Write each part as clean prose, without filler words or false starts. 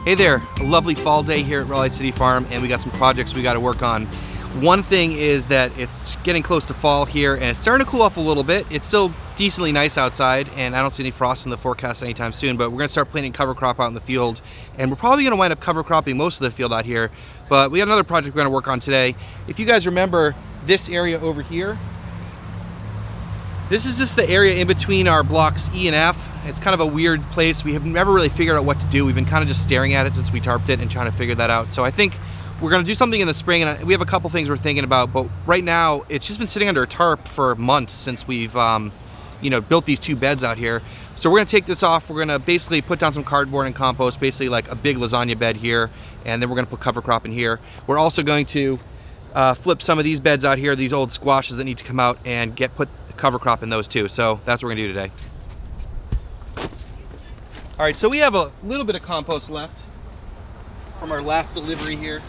Hey there, a lovely fall day here at Raleigh City Farm, and we got some projects we got to work on. One thing is that it's getting close to fall here, and it's starting to cool off a little bit. It's still decently nice outside, and I don't see any frost in the forecast anytime soon, but we're gonna start planting cover crop out in the field, and we're probably gonna wind up cover cropping most of the field out here, but we got another project we're gonna work on today. If you guys remember this area over here, this is just the area in between our blocks E and F. It's kind of a weird place. We have never really figured out what to do. We've been kind of just staring at it since we tarped it and trying to figure that out. So I think we're gonna do something in the spring, and we have a couple things we're thinking about, but right now it's just been sitting under a tarp for months since we've built these two beds out here. So we're gonna take this off. We're gonna basically put down some cardboard and compost, basically like a big lasagna bed here, and then we're gonna put cover crop in here. We're also going to flip some of these beds out here, these old squashes that need to come out, and put cover crop in those too. So that's what we're gonna do today. All right, so we have a little bit of compost left from our last delivery here.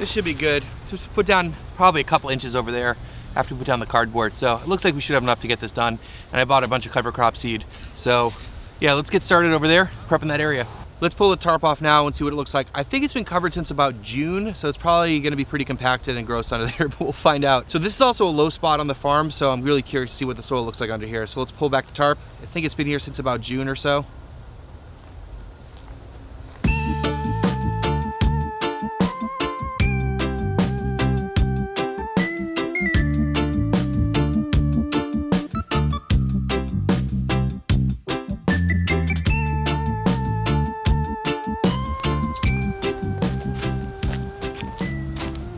This should be good. Just put down probably a couple inches over there after we put down the cardboard. So it looks like we should have enough to get this done. And I bought a bunch of cover crop seed. So yeah, let's get started over there, prepping that area. Let's pull the tarp off now and see what it looks like. I think it's been covered since about June, so it's probably gonna be pretty compacted and gross under there, but we'll find out. So this is also a low spot on the farm, so I'm really curious to see what the soil looks like under here. So let's pull back the tarp. I think it's been here since about June or so.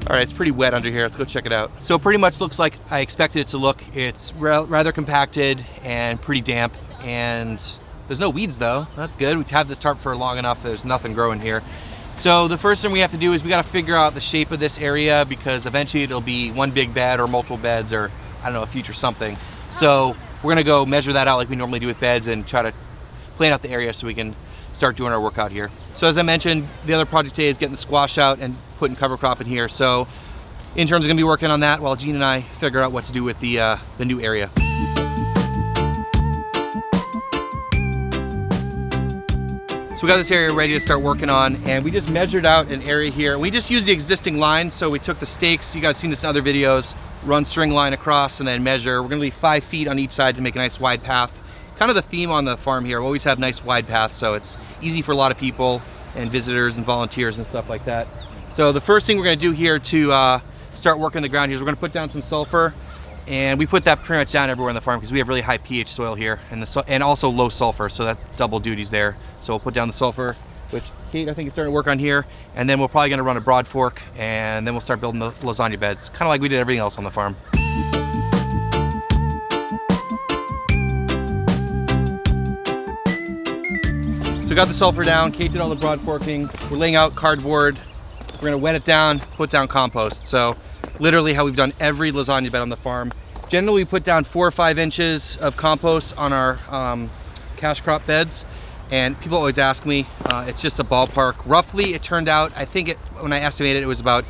All right, it's pretty wet under here. Let's go check it out. So it pretty much looks like I expected it to look. It's rather compacted and pretty damp, and there's no weeds though. That's good. We've had this tarp for long enough. There's nothing growing here. So the first thing we have to do is we got to figure out the shape of this area, because eventually it'll be one big bed or multiple beds, or I don't know, a future something. So we're gonna go measure that out like we normally do with beds and try to plan out the area so we can start doing our work out here. So as I mentioned, the other project today is getting the squash out and putting cover crop in here. So interns are gonna be working on that while Gene and I figure out what to do with the new area. So we got this area ready to start working on, and we just measured out an area here. We just used the existing line, so we took the stakes, you guys seen this in other videos, run string line across and then measure. We're gonna leave 5 feet on each side to make a nice wide path. Kind of the theme on the farm here, we always have nice wide paths, so it's easy for a lot of people and visitors and volunteers and stuff like that. So the first thing we're gonna do here to start working the ground here is we're gonna put down some sulfur, and we put that pretty much down everywhere on the farm because we have really high pH soil here, and also low sulfur, so that double duties there. So we'll put down the sulfur, which Kate I think is starting to work on here, and then we're probably gonna run a broad fork, and then we'll start building the lasagna beds, kind of like we did everything else on the farm. So we got the sulfur down, Kate did all the broad forking. We're laying out cardboard. We're gonna wet it down, put down compost. So literally how we've done every lasagna bed on the farm. Generally we put down 4 or 5 inches of compost on our cash crop beds. And people always ask me, it's just a ballpark. Roughly it turned out, I think when I estimated it was about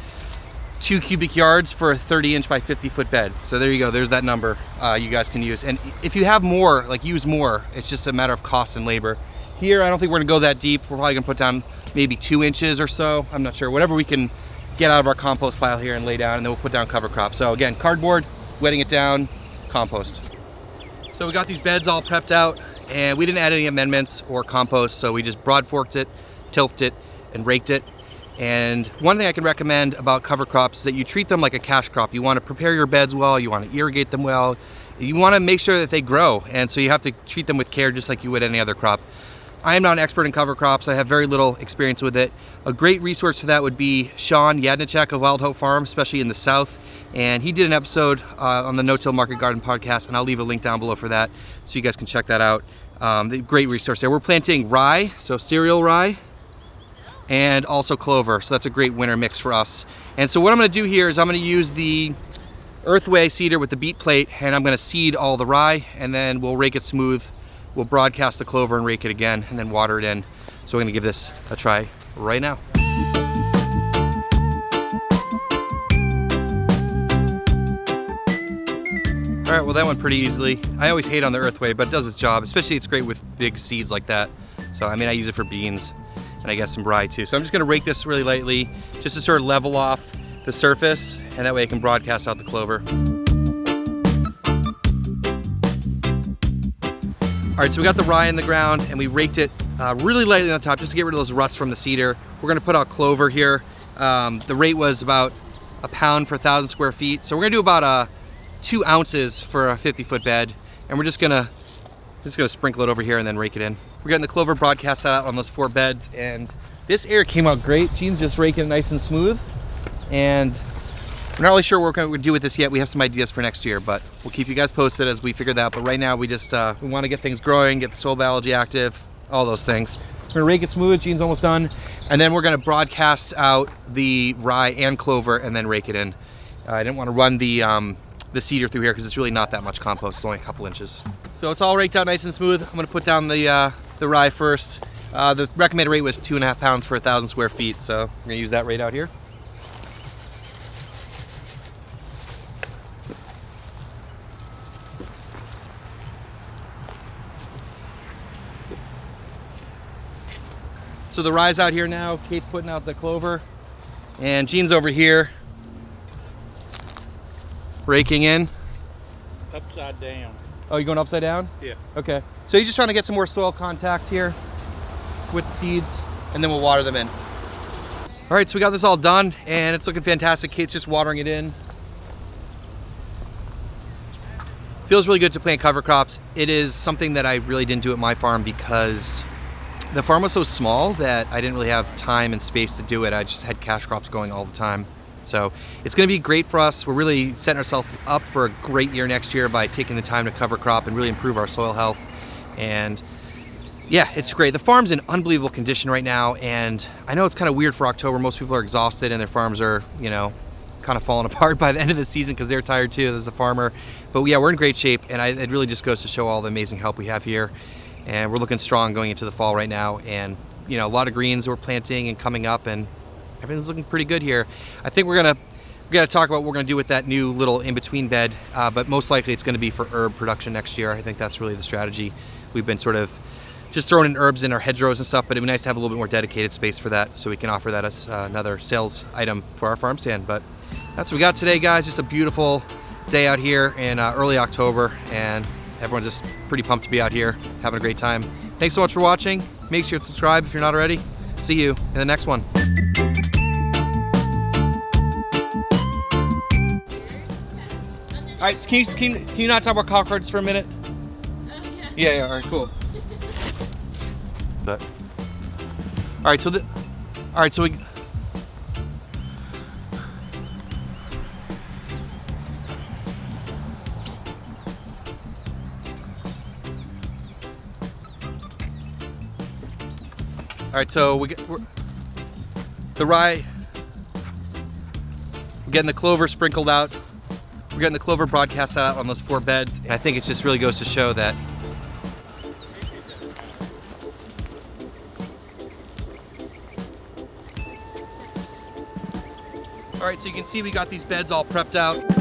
2 cubic yards for a 30-inch by 50-foot bed. So there you go, there's that number you guys can use. And if you have more, like use more, it's just a matter of cost and labor. Here, I don't think we're gonna go that deep. We're probably gonna put down maybe 2 inches or so. I'm not sure, whatever we can get out of our compost pile here and lay down, and then we'll put down cover crop. So again, cardboard, wetting it down, compost. So we got these beds all prepped out, and we didn't add any amendments or compost, so we just broad forked it, tilted it, and raked it. And one thing I can recommend about cover crops is that you treat them like a cash crop. You wanna prepare your beds well, you wanna irrigate them well, you wanna make sure that they grow, and so you have to treat them with care just like you would any other crop. I am not an expert in cover crops. I have very little experience with it. A great resource for that would be Shawn Jadrnicek of Wild Hope Farm, especially in the South. And he did an episode on the No-Till Market Garden podcast, and I'll leave a link down below for that so you guys can check that out. Great resource there. We're planting rye, so cereal rye, and also clover. So that's a great winter mix for us. And so what I'm gonna do here is I'm gonna use the Earthway seeder with the beat plate, and I'm gonna seed all the rye, and then we'll rake it smooth. We'll broadcast the clover and rake it again, and then water it in. So we're gonna give this a try right now. All All right, well that went pretty easily. I always hate on the earthway, but it does its job, especially it's great with big seeds like that. So I mean, I use it for beans and I guess some rye too. So I'm just gonna rake this really lightly just to sort of level off the surface, and that way I can broadcast out the clover. All right, so we got the rye in the ground and we raked it really lightly on the top just to get rid of those ruts from the cedar. We're gonna put out clover here. The rate was about a pound for 1,000 square feet. So we're gonna do about 2 ounces for a 50-foot bed. And we're just gonna sprinkle it over here and then rake it in. We're getting the clover broadcast out on those 4 beds, and this area came out great. Gene's just raking it nice and smooth. And we're not really sure what we're going to do with this yet. We have some ideas for next year, but we'll keep you guys posted as we figure that out. But right now we just we want to get things growing, get the soil biology active, all those things. We're gonna rake it smooth. Gene's almost done, and then we're gonna broadcast out the rye and clover and then rake it in. I didn't want to run the cedar through here because it's really not that much compost. It's only a couple inches. So it's all raked out nice and smooth. I'm gonna put down the rye first. The recommended rate was 2.5 pounds for 1,000 square feet, so I'm gonna use that rate out here. So the rye's out here now. Kate's putting out the clover, and Gene's over here raking in. Upside down. Oh, you going upside down? Yeah. Okay. So he's just trying to get some more soil contact here with the seeds, and then we'll water them in. All right, so we got this all done, and it's looking fantastic. Kate's just watering it in. Feels really good to plant cover crops. It is something that I really didn't do at my farm because the farm was so small that I didn't really have time and space to do it. I just had cash crops going all the time. So it's gonna be great for us. We're really setting ourselves up for a great year next year by taking the time to cover crop and really improve our soil health. And yeah, it's great. The farm's in unbelievable condition right now, and I know it's kind of weird for October. Most people are exhausted and their farms are, you know, kind of falling apart by the end of the season because they're tired too as a farmer. But yeah, we're in great shape, and it really just goes to show all the amazing help we have here. And we're looking strong going into the fall right now, and you know, a lot of greens we're planting and coming up, and everything's looking pretty good here. I think we gotta talk about what we're gonna do with that new little in-between bed, but most likely it's gonna be for herb production next year. I think that's really the strategy. We've been sort of just throwing in herbs in our hedgerows and stuff, but it'd be nice to have a little bit more dedicated space for that, so we can offer that as another sales item for our farm stand. But that's what we got today, guys. Just a beautiful day out here in early October, and everyone's just pretty pumped to be out here having a great time. Thanks so much for watching. Make sure to subscribe if you're not already. See you in the next one. All right, can you not talk about call cards for a minute? Yeah, all right, cool. But, all right, so we. All right, so we're the rye, we're getting the clover sprinkled out. We're getting the clover broadcast out on those 4 beds. And I think it just really goes to show that all right, so you can see we got these beds all prepped out.